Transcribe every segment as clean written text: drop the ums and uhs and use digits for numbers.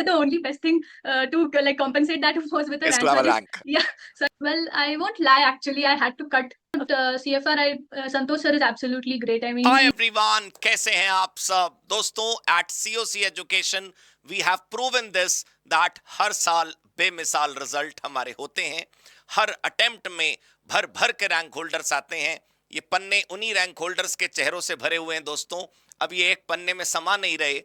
the only best thing to like compensate that was with a is rank. to have a So rank. yeah. So well, I won't lie. Actually, I had to cut. CFR, Santosh sir is absolutely great. I mean, Hi everyone, कैसे हैं आप सब दोस्तों? At COC Education we have proven this that हर साल बेमिसाल result हमारे होते हैं। हर अटेम्प्ट में भर भर के रैंक होल्डर्स आते हैं। ये पन्ने उन्हीं रैंक होल्डर्स के चेहरों से भरे हुए हैं दोस्तों। अब ये एक पन्ने में समा नहीं रहे।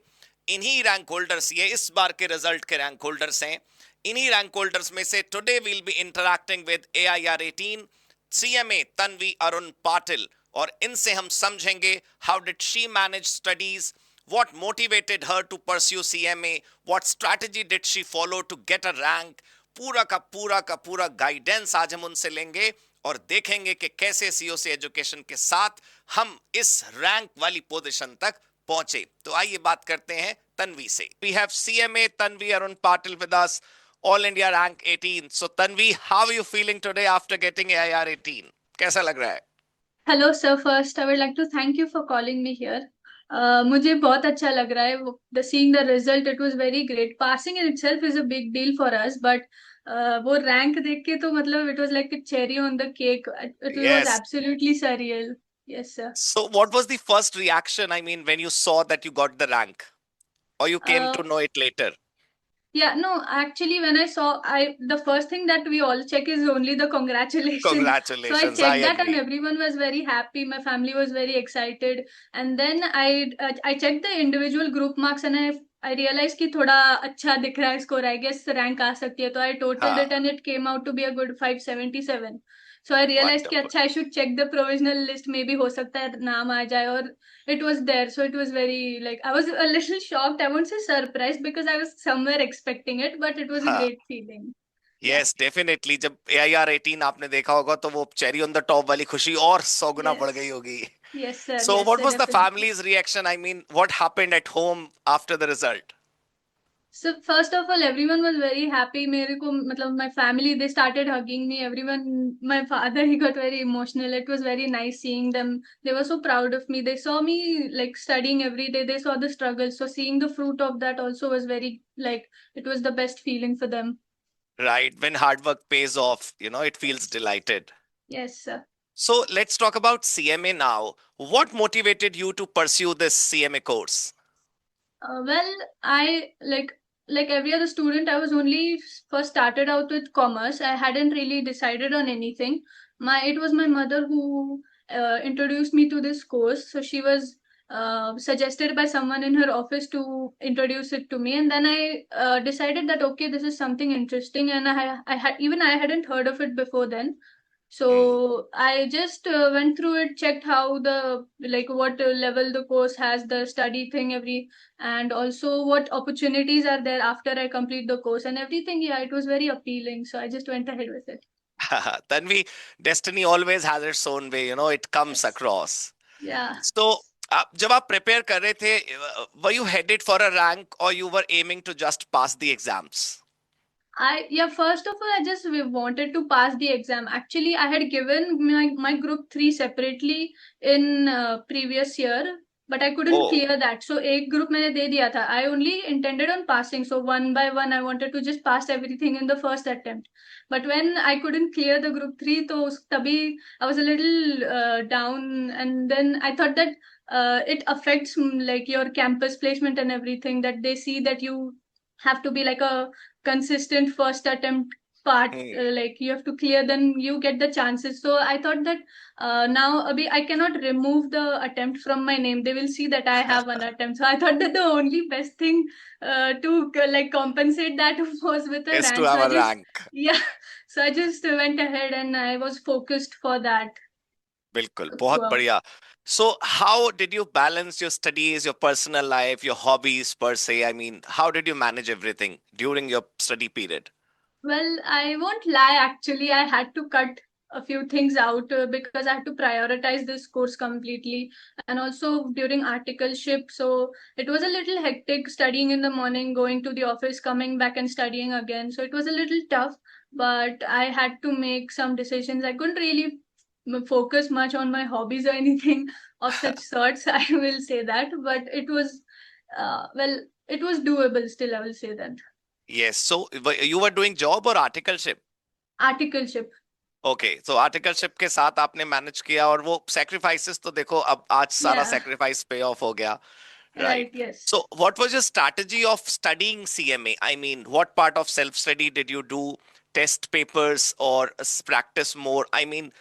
इन्हीं रैंक होल्डर्स, ये इस बार के रिजल्ट के रैंक होल्डर्स हैं। इन्हीं रैंक होल्डर्स में से today will be interacting with AIR 18 CMA Tanvi Arun Patil, और इनसे हम समझेंगे how did she manage studies, what motivated her to pursue CMA, what strategy did she follow to get a rank। पूरा का पूरा गाइडेंस आज हम उनसे लेंगे और देखेंगे कि कैसे सीओसी एजुकेशन के साथ हम इस रैंक वाली पोजीशन तक पहुंचे। तो आइए बात करते हैं तन्वी से। We have CMA Tanvi Arun Patil with us, all India rank 18। So Tanvi, how are you feeling today after getting AIR 18? कैसा लग रहा है? hello sir. First, I would like to thank you for calling me here. मुझे बहुत अच्छा लग रहा है the seeing the result. It was very great. Passing in itself is a big deal for us, but वो rank देख के तो मतलब it was like a cherry on the cake. It was Yes. absolutely surreal. Yes sir. So what was the first reaction, I mean, when you saw that you got the rank, or you came Uh, to know it later? Yeah, no, actually, when I saw, the first thing that we all check is only the congratulations. So I Congratulations, I checked that, and agree. everyone was very happy. My family was very excited, and then I checked the individual group marks, and I realized कि थोड़ा अच्छा दिख रहा है score. I guess rank आ सकती है, तो I totaled हाँ, it, and it came out to be a good 577. So I realized कि wonderful. अच्छा I should check the provisional list. Maybe हो सकता है नाम आ जाए, और it was there. So it was very, like, I was a little shocked. I won't say surprised because I was somewhere expecting it, but it was a हाँ, great feeling. Yeah. yes, definitely. जब AIR 18 आपने देखा होगा तो वो cherry on the top वाली खुशी और 100 गुना बढ़ गई Yes. होगी। Yes, sir. So Yes, what sir. was the Definitely. family's reaction? I mean, what happened at home after the result? So first of all, everyone was very happy. मेरे को मतलब my family, they started hugging me. Everyone, my father, he got very emotional. It was very nice seeing them. They were so proud of me. They saw me like studying every day. They saw the struggle. So seeing the fruit of that also was very, like, it was the best feeling for them. Right, when hard work pays off, it feels delighted. Yes, sir. So let's talk about CMA now. What motivated you to pursue this CMA course? Well, I like every other student, I was only first started out with commerce. I hadn't really decided on anything. It was my mother who introduced me to this course. So she was suggested by someone in her office to introduce it to me, and then I decided that okay, this is something interesting, and I hadn't heard of it before then. Hmm. So I just went through it, checked how the like what level the course has, the study thing, and also what opportunities are there after I complete the course and everything. Yeah, it was very appealing, so I just went ahead with it. Tanvi, destiny always has its own way, it comes Yes. across. Yeah. So, जब आप prepare कर रहे थे, were you headed for a rank or you were aiming to just pass the exams? First of all, I just wanted to pass the exam. Actually, I had given my group 3 separately in previous year, but I couldn't Oh, clear that. So एक group मैंने दे दिया था. I only intended on passing. So one by one, I wanted to just pass everything in the first attempt. But when I couldn't clear the group 3, तो तभी I was a little down, and then I thought that it affects like your campus placement and everything, that they see that you have to be like a consistent first attempt part, hmm. like you have to clear, then you get the chances. So I thought that now abhi I cannot remove the attempt from my name. They will see that I have one attempt. So I thought that the only best thing to like compensate that was with a Is to rank. So have I a just, rank. yeah, so I just went ahead and I was focused for that बिल्कुल, बहुत throughout. बढ़िया. So, how did you balance your studies, your personal life, your hobbies per se? I mean, how did you manage everything during your study period? Well, I won't lie, actually, I had to cut a few things out because I had to prioritize this course completely, and also during articleship. So it was a little hectic studying in the morning, going to the office, coming back and studying again. So it was a little tough, but I had to make some decisions. I couldn't really focus much on my hobbies or anything of such sorts. I will say that, but it was well, it was doable still, I will say that. Yes. So you were doing job or articleship? Articleship. Okay, so articleship के साथ आपने manage किया, और वो sacrifices तो देखो अब आज सारा Yeah, सैक्रिफाइस पे ऑफ हो गया, right, right? yes. So what was your strategy of studying CMA? I mean, what part of self study did you do? Test papers or practice more? I mean,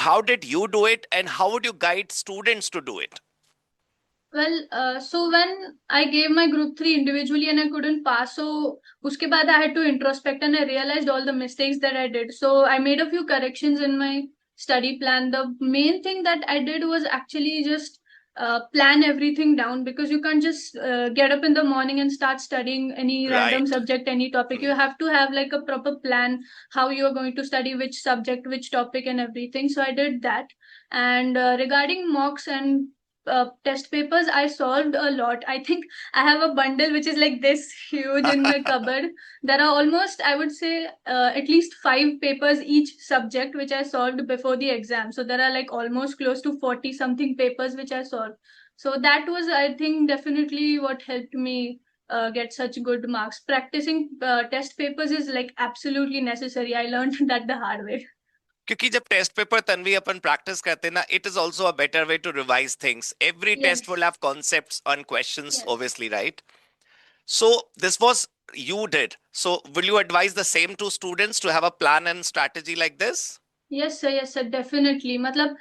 how did you do it, and how would you guide students to do it? Well, so when I gave my group three individually and I couldn't pass, so uske baad I had to introspect and I realized all the mistakes that I did. So I made a few corrections in my study plan. The main thing that I did was actually just plan everything down, because you can't just get up in the morning and start studying any random Right. subject, any topic. You Hmm. have to have like a proper plan how you are going to study which subject, which topic, and everything. So I did that. And regarding mocks and test papers, I solved a lot. I think I have a bundle which is like this huge in my cupboard. There are almost, I would say, at least five papers each subject which I solved before the exam. So there are like almost close to 40 something papers which I solved. So that was, I think, definitely what helped me get such good marks. Practicing test papers is like absolutely necessary. I learned that the hard way. क्योंकि जब test paper Tanvi अपन practice करते हैं ना, it is also a better way to revise things. Every test will Yes, have concepts and questions, yes. obviously, right? So this was you did. So will you advise the same to students to have a plan and strategy like this? Yes, sir, definitely. Matlab,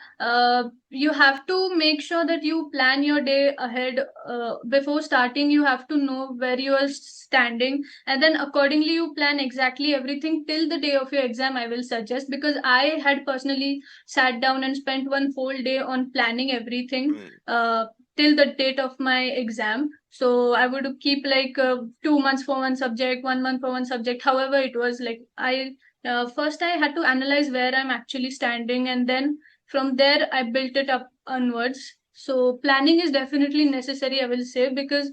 you have to make sure that you plan your day ahead. Before starting, you have to know where you are standing, and then accordingly, you plan exactly everything till the day of your exam. I will suggest, because I had personally sat down and spent one whole day on planning everything Hmm. till the date of my exam. So I would keep like 2 months for one subject, 1 month for one subject. However, it was like first I had to analyze where I'm actually standing, and then from there I built it up onwards. So planning is definitely necessary, I will say, because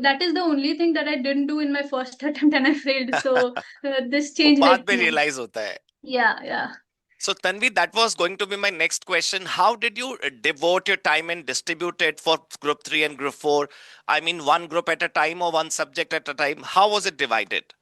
that is the only thing that I didn't do in my first attempt and I failed. So this वो change बाद helped में me. Realise होता है. Yeah. So Tanvi, that was going to be my next question. How did you devote your time and distribute it for group 3 and group 4? I mean, one group at a time or one subject at a time? How was it divided?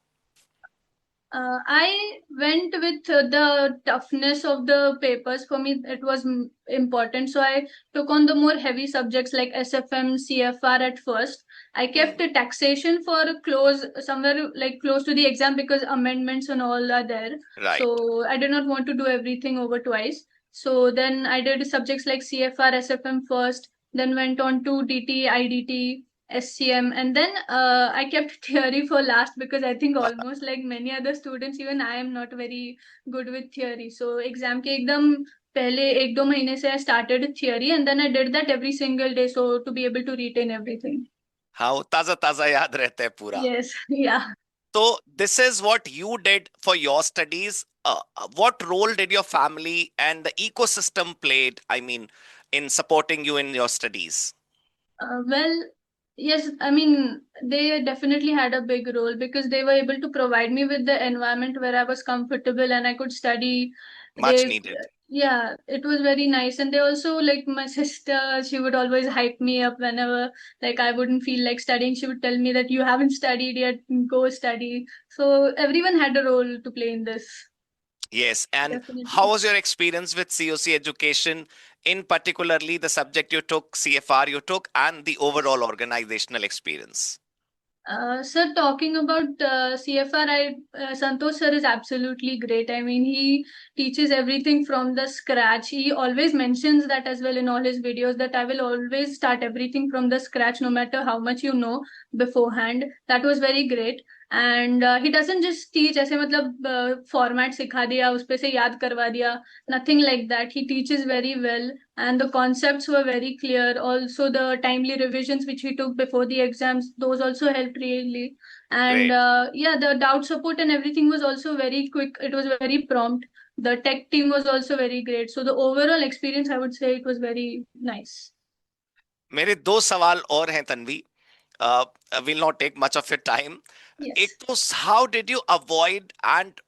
I went with the toughness of the papers. For me, it was important. So I took on the more heavy subjects like SFM, CFR at first. I kept Hmm. the taxation for close, somewhere like close to the exam, because amendments and all are there. Right. So I did not want to do everything over twice. So then I did subjects like CFR, SFM first, then went on to DT, IDT, SCM, and then I kept theory for last, because I think almost like many other students, even I am not very good with theory. So exam ke ekdam pehle 1-2 mahine se I started theory, and then I did that every single day, so to be able to retain everything. हाँ, वो ताजा ताजा याद रहता है पूरा. Yes, yeah. So this is what you did for your studies. What role did your family and the ecosystem played, I mean, in supporting you in your studies? Well, yes, I mean, they definitely had a big role, because they were able to provide me with the environment where I was comfortable and I could study. Much They, needed. yeah, it was very nice. And they also, like my sister, she would always hype me up whenever, like, I wouldn't feel like studying. She would tell me that you haven't studied yet, go study. So everyone had a role to play in this, Yes. And how definitely. was your experience with COC education, in particularly the subject you took, CFR you took, and the overall organizational experience? Sir, talking about CFR, Santosh sir is absolutely great. I mean, he teaches everything from the scratch. He always mentions that as well in all his videos, that I will always start everything from the scratch, no matter how much you know beforehand. That was very great. And he doesn't just teach ऐसे मतलब format सिखा दिया उस पे से याद करवा दिया. Nothing like that. He teaches very well, and the concepts were very clear. Also, the timely revisions which he took before the exams, those also helped really. And Great. yeah, the doubt support and everything was also very quick. It was very prompt. The tech team was also very great. So the overall experience, I would say, it was very nice. मेरे दो सवाल और हैं Tanvi. uh, will not take much of your time. एक Yes. तो, how did you avoid and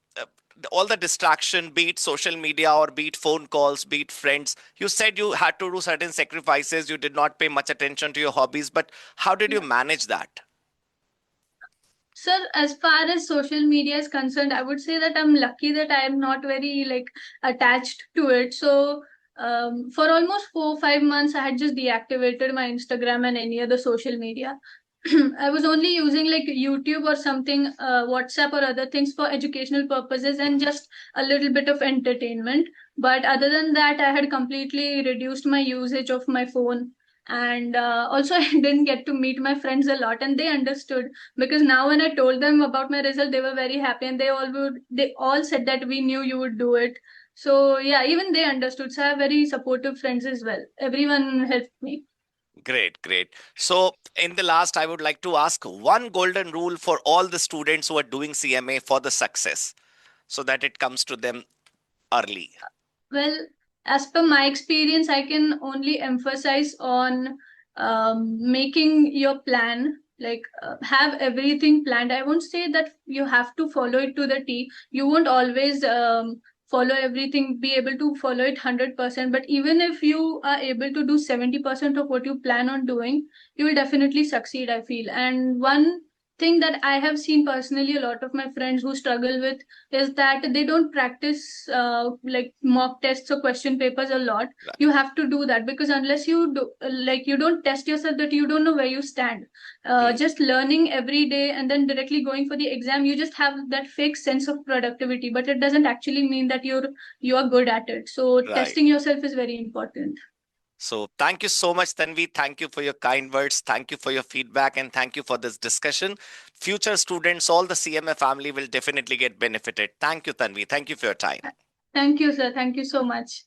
all the distraction, be it social media or be it phone calls, be it friends? You said you had to do certain sacrifices, you did not pay much attention to your hobbies, but how did you Yeah. manage that? Sir, as far as social media is concerned, I would say that I'm lucky that I am not very like attached to it. So for almost 4 or 5 months, I had just deactivated my Instagram and any other social media. I was only using like YouTube or something, WhatsApp or other things for educational purposes and just a little bit of entertainment. But other than that, I had completely reduced my usage of my phone. And also, I didn't get to meet my friends a lot, and they understood because now when I told them about my result, they were very happy, and they all said that we knew you would do it. So yeah, even they understood. So I have very supportive friends as well. Everyone helped me. Great, great. So, in the last, I would like to ask one golden rule for all the students who are doing CMA for the success so that it comes to them early. Well, as per my experience, I can only emphasize on making your plan. Like have everything planned. I won't say that you have to follow it to the T. You won't always follow everything, be able to follow it 100%. But even if you are able to do 70% of what you plan on doing, you will definitely succeed, I feel. And one thing that I have seen personally, a lot of my friends who struggle with is that they don't practice like mock tests or question papers a lot. Right. You have to do that because unless you do, like you don't test yourself, that you don't know where you stand. Hmm. Just learning every day and then directly going for the exam, you just have that fake sense of productivity, but it doesn't actually mean that you are good at it. So Right. testing yourself is very important. So, thank you so much, Tanvi. Thank you for your kind words. Thank you for your feedback. And thank you for this discussion. Future students, all the CMA family will definitely get benefited. Thank you, Tanvi. Thank you for your time. Thank you, sir. Thank you so much.